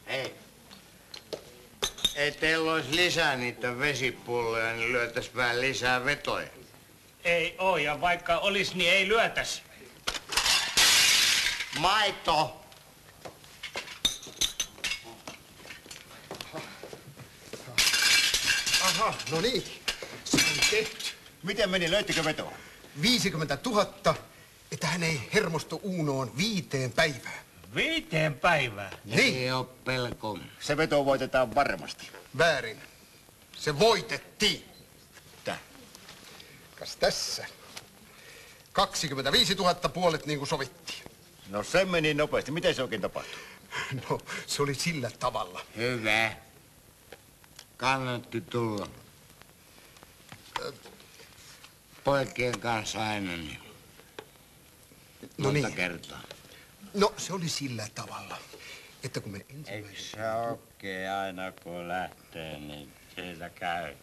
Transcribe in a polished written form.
Hei. Ei teillä olisi lisää niitä vesipulloja, niin lyötäis vähän lisää vetoja. Ei oo, ja vaikka olis, niin ei lyötäs. Maito! Aha, no niin. Se on tehty. Miten meni, löyttikö vetoa? 50 000, että hän ei hermostu Uunoon 5 päivään. 5 päivää? Niin. Ei oo pelko. Se veto voitetaan varmasti. Väärin. Se voitettiin. Tää. Kas tässä. 25 000 puolet niin kuin sovittiin. No se meni nopeasti. Miten se oikein tapahtui? No, se oli sillä tavalla. Hyvä. Kannatti tulla. Poikien kanssa aina niin. Monta kertaa. No, se oli sillä tavalla, että kun me ensimmäisen... Eikö se oikein aina kun lähtee, niin siitä käy?